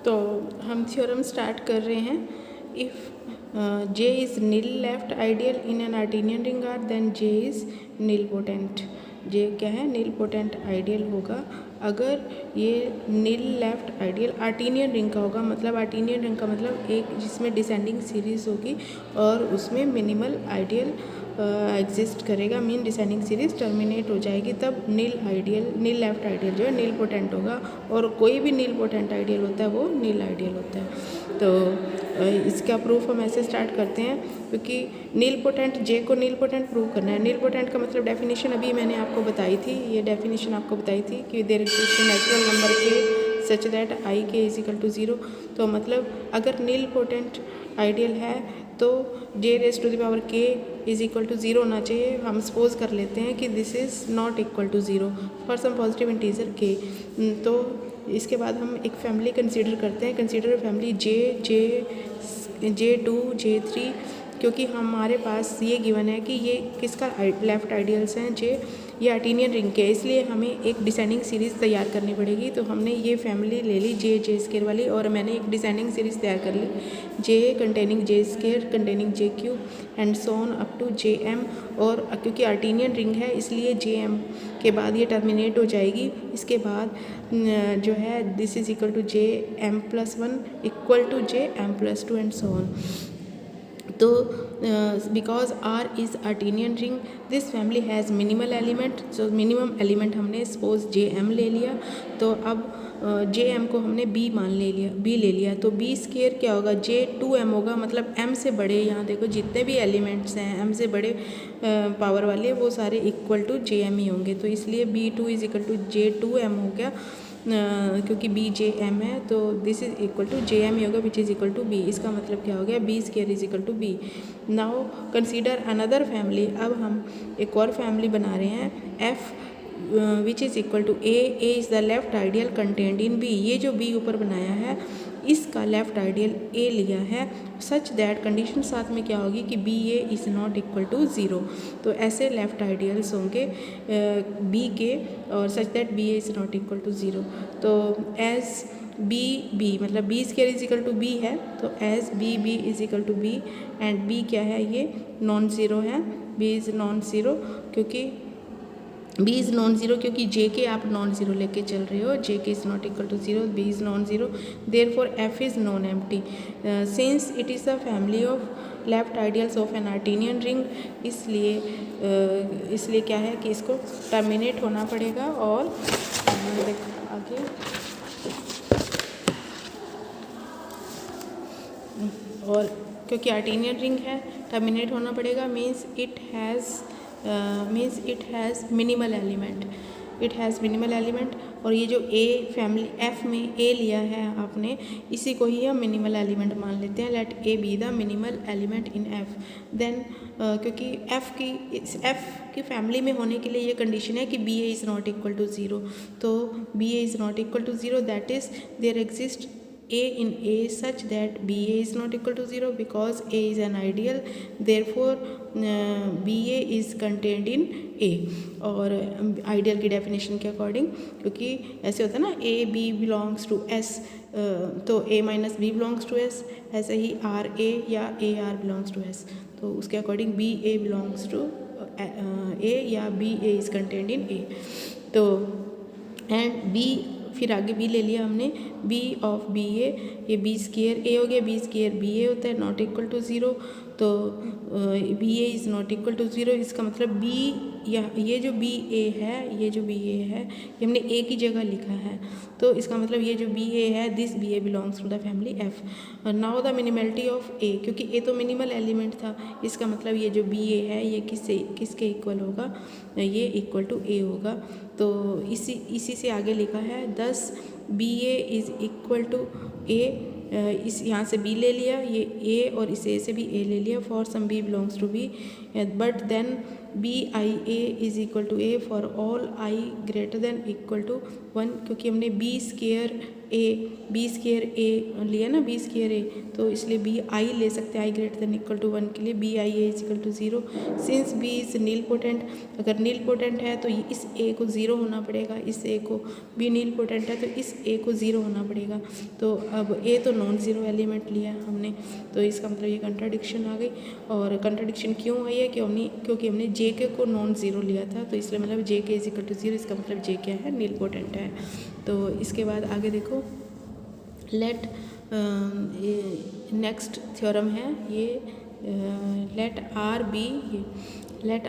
तो हम theorem start कर रहे हैं। If J is nil left ideal in an Artinian ring R then J is nilpotent. J क्या है? नील पोटेंट आइडियल होगा अगर ये nil left ideal Artinian ring का होगा। मतलब आर्टीनियन रिंग का मतलब एक जिसमें डिसेंडिंग सीरीज़ होगी और उसमें मिनिमल आइडियल एग्जिस्ट करेगा, मीन डिसेंडिंग सीरीज टर्मिनेट हो जाएगी, तब नील लेफ्ट आइडियल जो है नील पोटेंट होगा। और कोई भी नील पोटेंट आइडियल होता है वो नील आइडियल होता है। तो इसका प्रूफ हम ऐसे स्टार्ट करते हैं, क्योंकि नील पोटेंट जे को नील पोटेंट प्रूव करना है। नील पोटेंट का मतलब डेफिनेशन अभी मैंने आपको बताई थी, ये डेफिनेशन आपको बताई थी कि देयर एग्जिस्ट नेचुरल नंबर के सच दैट आई के इज इक्वल टू 0। तो मतलब अगर नील पोटेंट आइडियल है तो J raise to the power K is equal to 0 होना चाहिए। हम सपोज कर लेते हैं कि this is not equal to 0 for some positive integer K. तो इसके बाद हम एक फैमिली कंसीडर करते हैं। कंसीडर फैमिली J2 J3, क्योंकि हमारे पास ये गिवन है कि ये किसका लेफ्ट आइडियल्स हैं, जे ये आर्टीनियन रिंग के, इसलिए हमें एक डिसेंडिंग सीरीज़ तैयार करनी पड़ेगी। तो हमने ये फैमिली ले ली जे स्केयर वाली, और मैंने एक डिसेंडिंग सीरीज़ तैयार कर ली, J containing J square containing J cube and so on up to J M. और क्योंकि आर्टीनियन रिंग है इसलिए जे एम के बाद ये टर्मिनेट हो जाएगी। इसके बाद जो है this is equal to J M plus 1 equal to J M plus 2 and so on. तो because R is Artinian ring this family has minimal element. जो मिनिमम एलिमेंट हमने सपोज जे एम ले लिया, तो अब जे एम को हमने B ले लिया। तो बी स्केयर क्या होगा? J2M होगा। मतलब एम से बड़े, यहाँ देखो जितने भी एलिमेंट्स हैं एम से बड़े पावर वाले वो सारे इक्वल टू जे एम ही होंगे। तो इसलिए B2 is equal to J2M हो गया, क्योंकि बी जे एम है तो this is equal to J M ही होगा which is equal to B. इसका मतलब क्या हो गया? B square is equal to B. Now consider another family. अब हम एक और फैमिली बना रहे हैं F which is equal to A is the left ideal contained in B. ये जो बी ऊपर बनाया है इसका लेफ्ट आइडियल ए लिया है, सच दैट कंडीशन साथ में क्या होगी कि B A is not equal to 0। तो ऐसे लेफ्ट आइडियल्स होंगे बी के, और such that B A is not equal to 0। तो एज बी मतलब B square is equal to B है, तो as B is equal to B and B क्या है? ये नॉन ज़ीरो है। बी इज़ नॉन ज़ीरो क्योंकि बी इज़ नॉन ज़ीरो, क्योंकि जे के आप नॉन ज़ीरो लेके चल रहे हो। J K is not equal to 0, B is non zero, therefore F is non empty since it is the family of left ideals of an Artinian ring. इसलिए क्या है कि इसको टर्मिनेट होना पड़ेगा। और देखो आगे और क्योंकि आर्टीनियन रिंग है टर्मिनेट होना पड़ेगा, means it has minimal element. और ये जो ए फैमिली एफ में ए लिया है आपने, इसी को ही हम मिनिमल एलिमेंट मान लेते हैं। Let A be the minimal element in F. Then क्योंकि एफ की फैमिली में होने के लिए ये कंडीशन है कि B A is not equal to 0। तो B A is not equal to 0, that is there exist A in A such that BA is not equal to 0 because A is an ideal, therefore BA is contained in A। और ideal की definition के according, क्योंकि ऐसे होता है ना A B belongs to S, तो A minus B belongs to S, ऐसे ही आर ए या A R belongs to S, तो उसके according B A belongs to A या B A is contained in A। तो एंड बी, फिर आगे बी ले लिया हमने, बी ऑफ बी ए, ये बी स्केयर ए हो गया, बी स्केयर बी ए होता है नॉट इक्वल टू 0। तो B A is not equal to 0, इसका मतलब बी या ये जो बी ए है ये हमने ए की जगह लिखा है। तो इसका मतलब ये जो बी ए है this B A belongs to the family F. Now the minimality of A, क्योंकि ए तो मिनिमल एलिमेंट था, इसका मतलब ये जो बी ए है ये किसके इक्वल होगा? ये इक्वल टू ए होगा। तो इसी से आगे लिखा है 10 B A is equal to A इस यहाँ से b ले लिया, ये a और इस a से भी a ले लिया for some b belongs to b, but then b(i)a is equal to a for all i greater than equal to 1, क्योंकि हमने b स्क्वायर a लिया ना, b स्क्वायर a, तो इसलिए b(i) ले सकते हैं i greater than equal to 1 के लिए, b(i)a is equal to 0 since b is nilpotent. अगर नील पोटेंट है तो इस a को 0 होना पड़ेगा, इस a को, b नील पोटेंट है तो इस a को 0 होना पड़ेगा। तो अब a तो नॉन ज़ीरो एलिमेंट लिया हमने, तो इसका मतलब ये कंट्राडिक्शन आ गई। और कंट्राडिक्शन क्यों आई है क्योंकि हमने जे के को नॉन ज़ीरो लिया था, तो इसलिए मतलब जे के इज इक्वल टू 0, इसका मतलब जे क्या है, नील पोटेंट है। तो इसके बाद आगे देखो, लेट नेक्स्ट थ्योरम है ये, late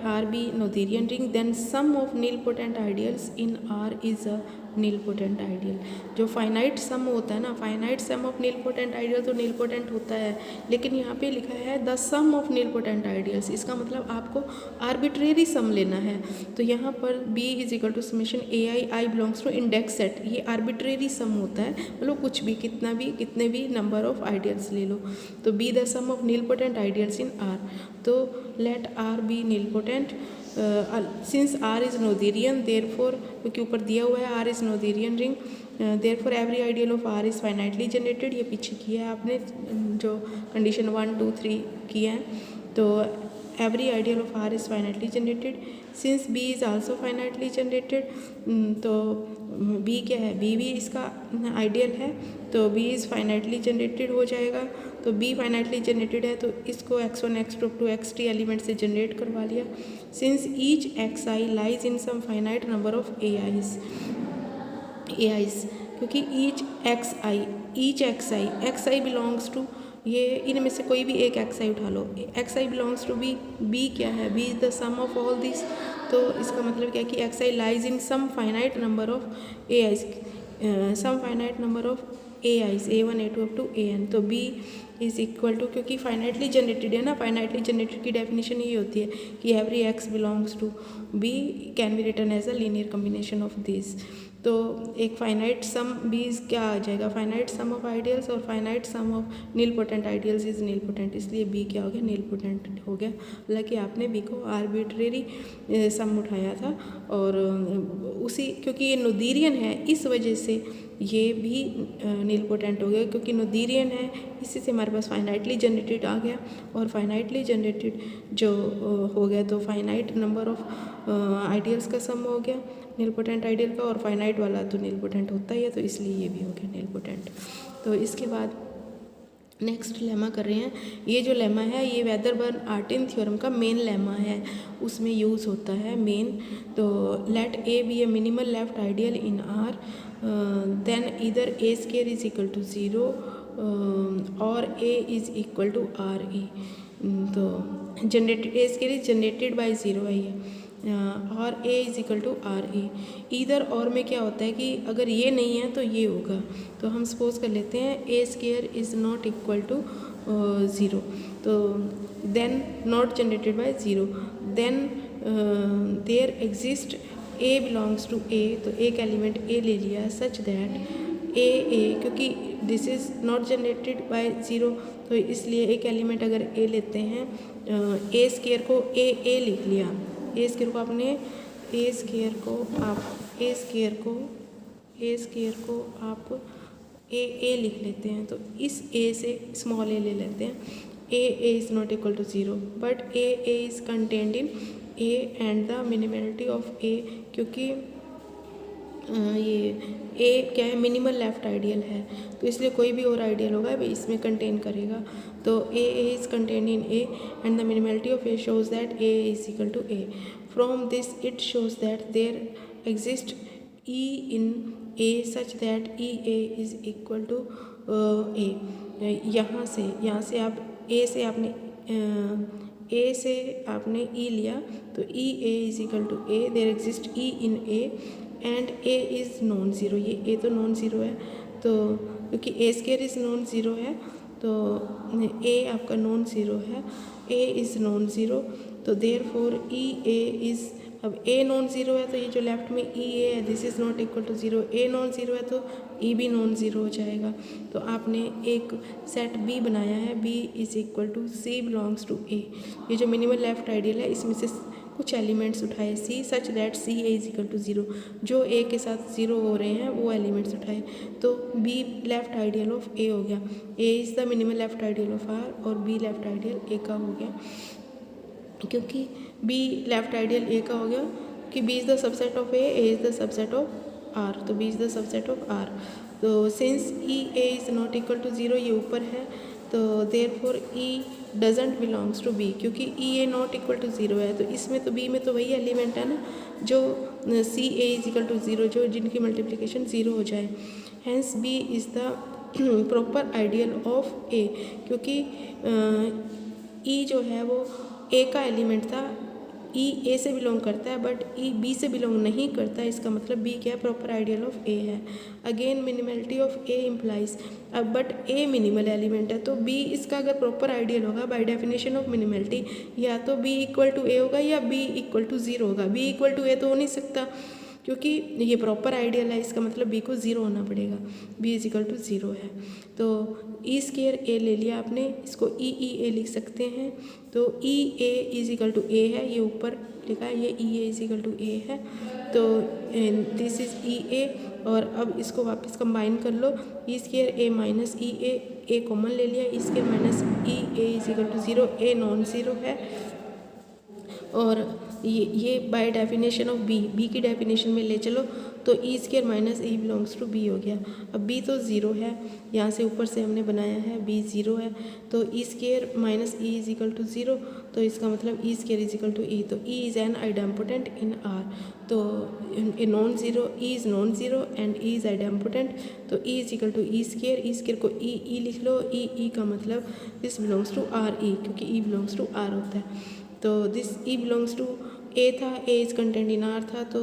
R be Noetherian ring, then sum of nilpotent ideals in R is a nilpotent ideal। जो फाइनाइट सम होता है ना, finite sum of nilpotent ideal तो nilpotent होता है, लेकिन यहाँ पे लिखा है the sum of nilpotent ideals, इसका मतलब आपको आर्बिट्रेरी सम लेना है। तो यहाँ पर b is equal to summation ai belongs to index set, ये आर्बिट्रेरी सम होता है, मतलब कुछ भी, कितने भी नंबर ऑफ आइडियल्स ले लो। तो b the sum of nilpotent ideals in R, तो let R be nilpotent since R is Noetherian, therefore, क्योंकि ऊपर दिया हुआ है R is Noetherian ring, therefore every ideal of R is finitely generated. ये पीछे किया है आपने जो कंडीशन 1 2 3 किया है, तो every ideal of R is finitely generated since B is also finitely generated. तो B क्या है, B भी इसका आइडियल है, तो B इज़ फाइनाइटली जनरेटेड हो जाएगा। तो B फाइनाइटली जनरेटेड है तो इसको x1 x2 up to xt element से जनरेट करवा लिया। Since each xi lies in some finite number of ai's, क्योंकि ईच xi बिलोंग्स टू, ये इनमें से कोई भी एक xi उठा लो, xi बिलोंग्स टू b क्या है, b is the sum of all this. तो इसका मतलब क्या है कि xi lies in some finite number of ai's, some finite number of ai's a1 a2 up to an। तो b इज इक्वल टू, क्योंकि फाइनाइटली जनरेटेड है ना, फाइनाइटली जनरेटेड की डेफिनेशन ये होती है कि every x belongs to b can be written as a linear combination of this. तो एक फाइनाइट सम b क्या आ जाएगा, फाइनाइट सम ऑफ आइडियल्स, और finite sum of nilpotent ideals is nilpotent, इसलिए b क्या हो गया, नीलपोटेंट हो गया। हालांकि आपने b को आर्बिट्रेरी सम उठाया था, और उसी, क्योंकि ये नोथेरियन है इस वजह से ये भी नीलपोटेंट हो गया, क्योंकि नोथेरियन है इसी से हमारे पास फाइनाइटली जनरेटेड आ गया, और फाइनाइटली जनरेटेड जो हो गया तो फाइनाइट नंबर ऑफ आइडियल्स का सम हो गया नीलपोटेंट आइडियल का, और फाइनाइट वाला तो नीलपोटेंट होता ही है, तो इसलिए ये भी हो गया नीलपोटेंट। तो इसके बाद नेक्स्ट लेमा कर रहे हैं, ये जो लेमा है ये वेदरबर्न-आर्टिन थ्योरम का मेन लेमा है, उसमें यूज़ होता है मेन। तो let A be a minimal left ideal in R, then इधर A square is equal to 0 और A is equal to R E. तो generated, A square is generated by 0 है ये, और A is equal to R E. इधर और में क्या होता है कि अगर ये नहीं है तो ये होगा, तो हम सपोज कर लेते हैं A square is not equal to 0, तो then not generated by 0, then there exist A belongs to A, तो एक एलिमेंट ए ले लिया सच दैट ए, क्योंकि this is not generated by 0, तो इसलिए एक एलिमेंट अगर ए लेते हैं, ए स्क्वायर को ए लिख लिया, ए स्क्वायर को आपने ए स्क्वायर को आप ए लिख लेते हैं, तो इस ए से स्मॉल ए ले लेते हैं, A is not equal to 0 but A is contained in A and the minimality of A, क्योंकि ये ए क्या है, मिनिमल लेफ्ट आइडियल है, तो इसलिए कोई भी और आइडियल होगा भी इसमें कंटेन करेगा। तो A is contain in A and the minimality of A shows that A is equal to A. From this it shows that there exist E in A such that E A is equal to A. यहाँ से आप A से आपने E लिया, तो E A is equal to A, there exist E in A and A is non zero, ये A तो non zero है, तो क्योंकि ए स्क्वायर इज़ नॉन ज़ीरो है तो ए आपका नॉन ज़ीरो है, ए इज़ नॉन ज़ीरो, तो देयरफॉर ई ए इज़ अब ए नॉन ज़ीरो है तो ये जो लेफ्ट में ई ए है this is not equal to zero, A non zero है तो ई भी नॉन ज़ीरो हो जाएगा। तो आपने एक सेट बी बनाया है, B is equal to C belongs to A. ये जो मिनिमल लेफ्ट आइडियल है इसमें से कुछ एलिमेंट्स उठाए C such that C A is equal to zero, जो ए के साथ ज़ीरो हो रहे हैं वो एलिमेंट्स उठाए। तो B left ideal of A हो गया, A is the minimal left ideal of R और बी लेफ्ट आइडियल ए का हो गया। क्योंकि बी लेफ्ट आइडियल ए का हो गया कि B is the subset of A is the subset of R, तो B is the subset of R. तो since E A is not equal to zero, ये ऊपर है, तो therefore E doesn't belongs to B, क्योंकि E A not equal to zero है। तो इसमें तो बी में तो वही एलिमेंट है ना जो C A is equal to zero, जो जिनकी मल्टीप्लिकेशन ज़ीरो हो जाए। Hence B is the proper ideal of A, क्योंकि ई जो है वो ए का एलिमेंट था, ई ए से बिलोंग करता है बट ई बी से बिलोंग नहीं करता, इसका मतलब बी क्या प्रॉपर आइडियल ऑफ ए है। अगेन मिनिमलिटी ऑफ ए इम्प्लाइज, अब बट ए मिनिमल एलिमेंट है तो बी इसका अगर प्रॉपर आइडियल होगा बाय डेफिनेशन ऑफ मिनिमलिटी या तो बी इक्वल टू ए होगा या बी इक्वल टू ज़ीरो होगा। बी इक्वल टू ए तो हो नहीं सकता क्योंकि ये प्रॉपर आइडियल है, इसका मतलब बी को ज़ीरो होना पड़ेगा, B is equal to zero है। तो ई स्केयर ए ले लिया आपने, इसको ई ई ए लिख सकते हैं। तो E A is equal to ए है, ये ऊपर लिखा है, ये ई ए इज इक्वल टू ए है, तो दिस इज़ ई ए। और अब इसको वापस कंबाइन कर लो, E square A minus E A common ले लिया, E square minus E A is equal to zero, A non zero है। और ये बाय डेफिनेशन ऑफ बी की डेफिनेशन में ले चलो तो E square minus E belongs to B हो गया। अब बी तो ज़ीरो है, यहाँ से ऊपर से हमने बनाया है बी ज़ीरो है, तो E square minus E is equal to zero, तो इसका मतलब E square is equal to E, तो E is an idempotent in R. तो A non zero, E is non zero and E is idempotent, तो E is equal to E square को E लिख लो, E का मतलब this belongs to R E, क्योंकि E belongs to R होता है। तो दिस ई बिलोंग्स टू ए था, ए इज कंटेंट इन आर था, तो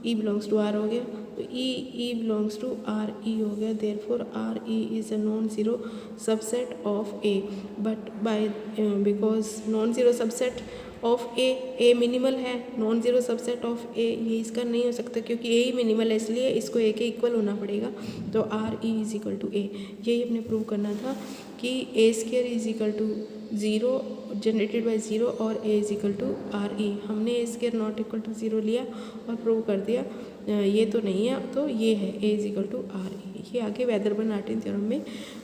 ई बिलोंग्स टू आर हो गया, तो ई बिलोंग्स टू आर ई हो गया। Therefore R E is a non zero subset of A, but by because non zero subset of A minimal है, non zero subset of ए ये इसका नहीं हो सकता क्योंकि ए ही मिनिमल है, इसलिए इसको ए के इक्वल होना पड़ेगा। तो R E is equal to A, यही अपने प्रूव करना था कि A square is equal to zero generated by zero और A is equal to R E. हमने A square not equal to zero लिया और प्रूव कर दिया, ये तो नहीं है तो ये है A is equal to R E. ये आगे वेदरबर्न-आर्टिन थ्योरम में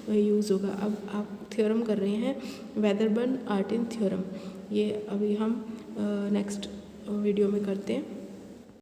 यूज़ होगा। अब आप थ्योरम कर रहे हैं वेदरबर्न-आर्टिन थ्योरम, ये अभी हम नेक्स्ट वीडियो में करते हैं।